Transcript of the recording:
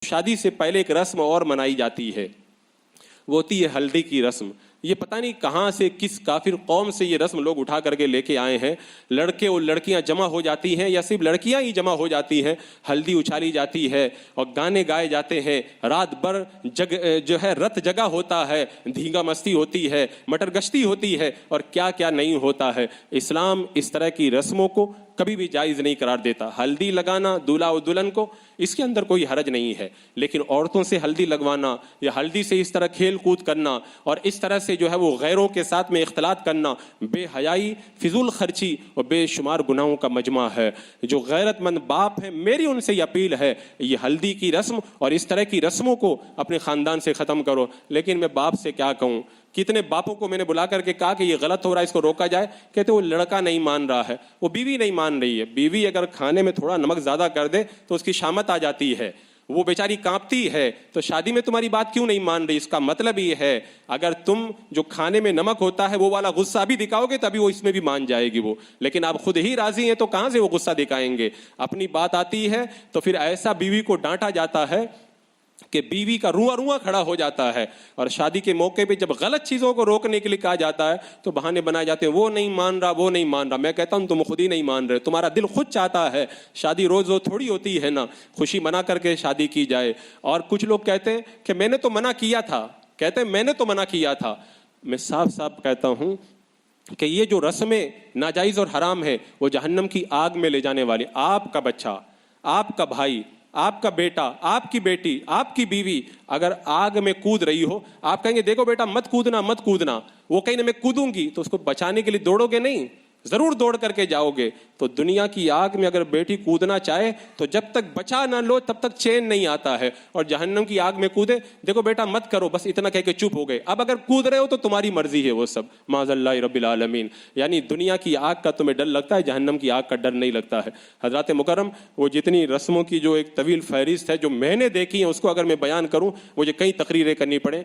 शादी से पहले एक रस्म और मनाई जाती है, वो होती है हल्दी की रस्म। ये पता नहीं कहाँ से, किस काफिर कौम से ये रस्म लोग उठा करके लेके आए हैं। लड़के और लड़कियां जमा हो जाती हैं, या सिर्फ लड़कियां ही जमा हो जाती हैं, हल्दी उछाली जाती है और गाने गाए जाते हैं। रात भर जो है रत जगा होता है, धींगा मस्ती होती है, मटर गश्ती होती है और क्या क्या नहीं होता है। इस्लाम इस तरह की रस्मों को कभी भी जायज़ नहीं करार देता। हल्दी लगाना दूल्हा और दुल्हन को, इसके अंदर कोई हरज नहीं है, लेकिन औरतों से हल्दी लगवाना या हल्दी से इस तरह खेल कूद करना और इस तरह से जो है वो गैरों के साथ में इख्तलात करना बेहयाई, फिजूल खर्ची और बेशुमार गुनाहों का मजमा है। जो गैरतमंद बाप है, मेरी उनसे ये अपील है, ये हल्दी की रस्म और इस तरह की रस्मों को अपने ख़ानदान से ख़त्म करो। लेकिन मैं बाप से क्या कहूँ, कितने बापों को मैंने बुला करके कहा कि ये गलत हो रहा है, इसको रोका जाए, कहते वो लड़का नहीं मान रहा है, वो बीवी नहीं मान रही है। बीवी अगर खाने में थोड़ा नमक ज़्यादा कर दे तो उसकी शामत आ जाती है, वो बेचारी कांपती है, तो शादी में तुम्हारी बात क्यों नहीं मान रही? इसका मतलब ये है, अगर तुम जो खाने में नमक होता है वो वाला गुस्सा भी दिखाओगे तभी वो इसमें भी मान जाएगी वो। लेकिन आप खुद ही राजी हैं तो कहाँ से वो गुस्सा दिखाएंगे? अपनी बात आती है तो फिर ऐसा बीवी को डांटा जाता है कि बीवी का रुआ रुआ खड़ा हो जाता है। और शादी के मौके पे जब गलत चीज़ों को रोकने के लिए कहा जाता है तो बहाने बनाए जाते हैं, वो नहीं मान रहा, वो नहीं मान रहा। मैं कहता हूँ तुम खुद ही नहीं मान रहे, तुम्हारा दिल खुद चाहता है। शादी रोज़ रोज़ थोड़ी होती है ना, खुशी मना करके शादी की जाए। और कुछ लोग कहते हैं कि मैंने तो मना किया था, कहते हैं मैंने तो मना किया था। मैं साफ साफ कहता हूँ कि ये जो रस्में नाजायज़ और हराम है वो जहन्नम की आग में ले जाने वाली। आपका बच्चा, आपका भाई, आपका बेटा, आपकी बेटी, आपकी बीवी अगर आग में कूद रही हो, आप कहेंगे देखो बेटा मत कूदना मत कूदना, वो कहीं ना मैं कूदूंगी, तो उसको बचाने के लिए दौड़ोगे नहीं, जरूर दौड़ करके जाओगे। तो दुनिया की आग में अगर बेटी कूदना चाहे तो जब तक बचा ना लो तब तक चैन नहीं आता है। और जहन्नम की आग में कूदे, देखो बेटा मत करो, बस इतना कह के चुप हो गए। अब अगर कूद रहे हो तो तुम्हारी मर्जी है वो सब, माज़ल्लाह रब्बिल आलमीन। यानी दुनिया की आग का तुम्हें डर लगता है, जहन्नम की आग का डर नहीं लगता है। हजरत मुकर्रम, वो जितनी रस्मों की जो एक तवील फहरिस्त है जो मैंने देखी है, उसको अगर मैं बयान करूँ मुझे कई तकरीरें करनी पड़े।